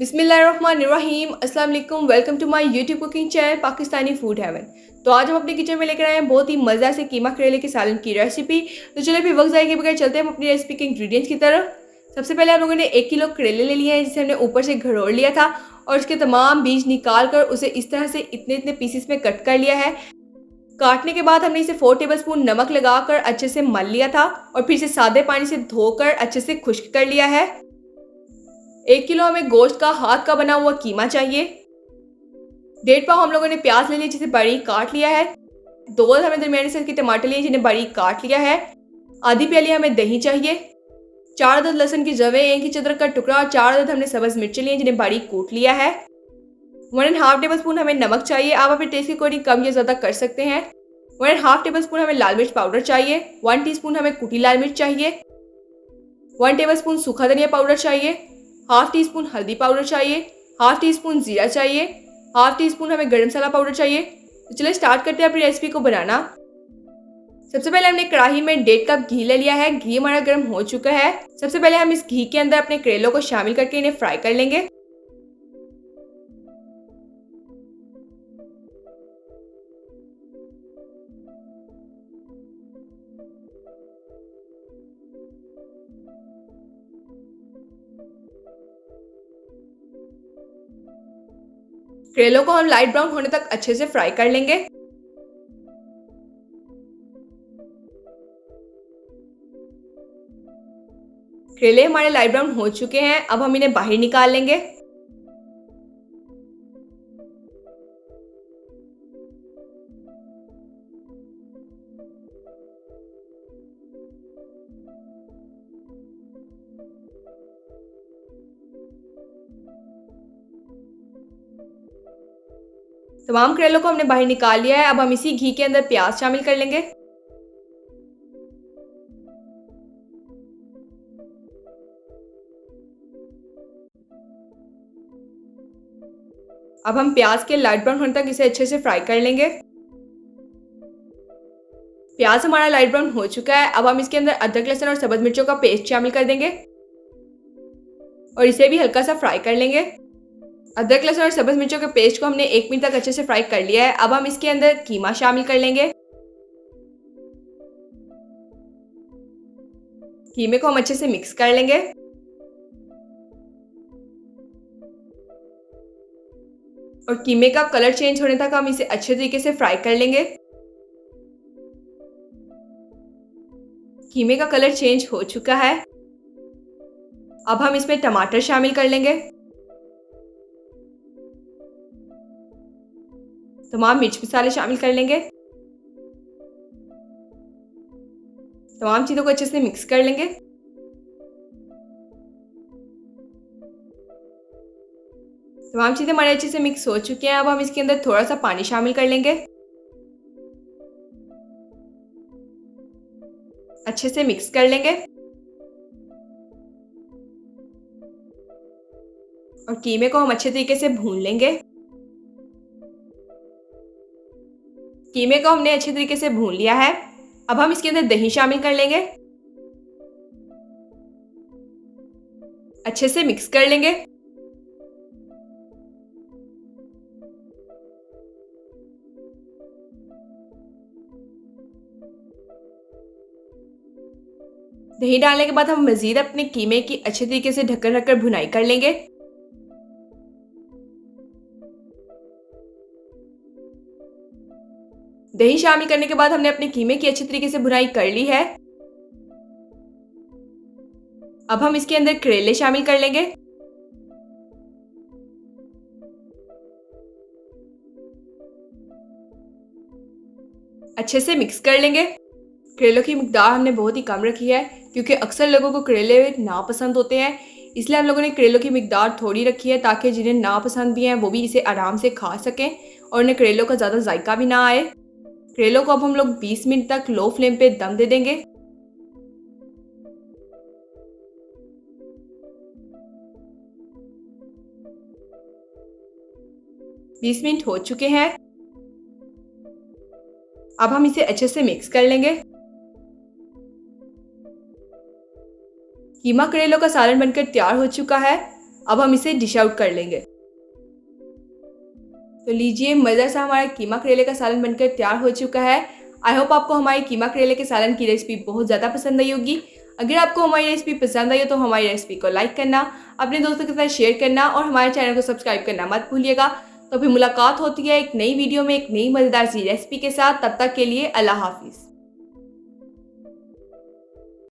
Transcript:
बिस्मिल्लाहिर्रहमानिर्रहीम अस्सलाम वालेकुम। Welcome to my YouTube cooking channel Pakistani food haven. तो आज हम अपने किचन में लेकर आए हैं बहुत ही मज़ेदार से कीमा करेले के सालन की रेसिपी। तो चलिए फिर वक्त ज़ाया किए बगैर चलते हैं हम अपनी रेसिपी के इंग्रेडिएंट्स की तरफ। सबसे पहले हम लोगों ने 1 किलो करेले ले लिए हैं, जिसे हमने ऊपर से घरोड़ लिया था और उसके तमाम बीज निकाल कर उसे इस तरह से इतने इतने पीसेस में कट कर लिया है। काटने के बाद हमने इसे 4 टेबलस्पून नमक लगाकर अच्छे से मल लिया था और फिर इसे सादे पानी से धोकर अच्छे से खुश्क कर लिया है। 1 किलो हमें गोश्त का हाथ का बना हुआ कीमा चाहिए। 1.5 पाव हम लोगों ने प्याज ले लिया जिसे बारीक काट लिया है। 2 हमें दरमियाने साइज के टमाटर लिए जिन्हें बारीक काट लिया है। आधी प्याली हमें दही चाहिए। 4 अदद लहसुन की जवे, 1 इंच अदरक का टुकड़ा और 4 अदद हमने सब्ज मिर्च लिए जिन्हें बारीक कूट लिया है। 1.5 टेबलस्पून हमें नमक चाहिए। आप अपने टेस्ट के अकॉर्डिंग कम या ज़्यादा कर सकते हैं। 1.5 टेबलस्पून हमें लाल मिर्च पाउडर चाहिए। 1 टीस्पून हमें कुटी लाल मिर्च चाहिए। 1 टेबलस्पून सूखा धनिया पाउडर चाहिए। हाफ टी स्पून हल्दी पाउडर चाहिए। हाफ टी स्पून जीरा चाहिए। हाफ टी स्पून हमें गरम मसाला पाउडर चाहिए। तो चलिए स्टार्ट करते हैं अपनी रेसिपी को बनाना। सबसे पहले हमने कढ़ाई में 1.5 कप घी ले लिया है। घी हमारा गर्म हो चुका है। सबसे पहले हम इस घी के अंदर अपने करेलों को शामिल करके इन्हें फ्राई कर लेंगे। करेलों को हम लाइट ब्राउन होने तक अच्छे से फ्राई कर लेंगे। करेले हमारे लाइट ब्राउन हो चुके हैं। अब हम इन्हें बाहर निकाल लेंगे। तमाम करेलों को हमने बाहर निकाल लिया है। अब हम इसी घी के अंदर प्याज शामिल कर लेंगे। अब हम प्याज के लाइट ब्राउन होने तक इसे अच्छे से फ्राई कर लेंगे। प्याज हमारा लाइट ब्राउन हो चुका है। अब हम इसके अंदर अदरक लहसुन और सब्ज मिर्चों का पेस्ट शामिल कर देंगे और इसे भी हल्का सा फ्राई कर लेंगे। अदरक लहसुन और सब्ज मिर्चों के पेस्ट को हमने 1 मिनट तक अच्छे से फ्राई कर लिया है। अब हम इसके अंदर कीमा शामिल कर लेंगे। कीमे को हम अच्छे से मिक्स कर लेंगे और कीमे का कलर चेंज होने तक हम इसे अच्छे तरीके से फ्राई कर लेंगे। कीमे का कलर चेंज हो चुका है। अब हम इसमें टमाटर शामिल कर लेंगे। तमाम मिर्च मसाले शामिल कर लेंगे। तमाम चीज़ों को अच्छे से मिक्स कर लेंगे। तमाम चीज़ें हमारे अच्छे से मिक्स हो चुकी हैं। अब हम इसके अंदर थोड़ा सा पानी शामिल कर लेंगे। अच्छे से मिक्स कर लेंगे और कीमे को हम अच्छे तरीके से भून लेंगे। कीमे को हमने अच्छे तरीके से भून लिया है। अब हम इसके अंदर दही शामिल कर लेंगे। अच्छे से मिक्स कर लेंगे। दही डालने के बाद हम मज़ीद अपने कीमे की अच्छे तरीके से ढक्कन रखकर भुनाई कर लेंगे। दही शामिल करने के बाद हमने अपने कीमे की अच्छे तरीके से भुनाई कर ली है। अब हम इसके अंदर करेले शामिल कर लेंगे। अच्छे से मिक्स कर लेंगे। करेलों की मिकदार हमने बहुत ही कम रखी है क्योंकि अक्सर लोगों को करेले नापसंद होते हैं, इसलिए हम लोगों ने करेलों की मिकदार थोड़ी रखी है ताकि जिन्हें नापसंद भी हैं वो भी इसे आराम से खा सकें और उन्हें करेलों का ज़्यादा जायका भी ना आए। करेलों को अब हम लोग 20 मिनट तक लो फ्लेम पे दम दे देंगे। बीस मिनट हो चुके हैं। अब हम इसे अच्छे से मिक्स कर लेंगे। कीमा करेलों का सालन बनकर तैयार हो चुका है। अब हम इसे डिश आउट कर लेंगे। तो लीजिए, मज़ेदार सा हमारा कीमा करेले का सालन बनकर तैयार हो चुका है। आई होप आपको हमारी कीमा करेले के सालन की रेसिपी बहुत ज़्यादा पसंद आई होगी। अगर आपको हमारी रेसिपी पसंद आई हो तो हमारी रेसिपी को लाइक करना, अपने दोस्तों के साथ शेयर करना और हमारे चैनल को सब्सक्राइब करना मत भूलिएगा। तो फिर मुलाकात होती है एक नई वीडियो में एक नई मज़ेदार सी रेसिपी के साथ। तब तक के लिए अल्लाह हाफिज़।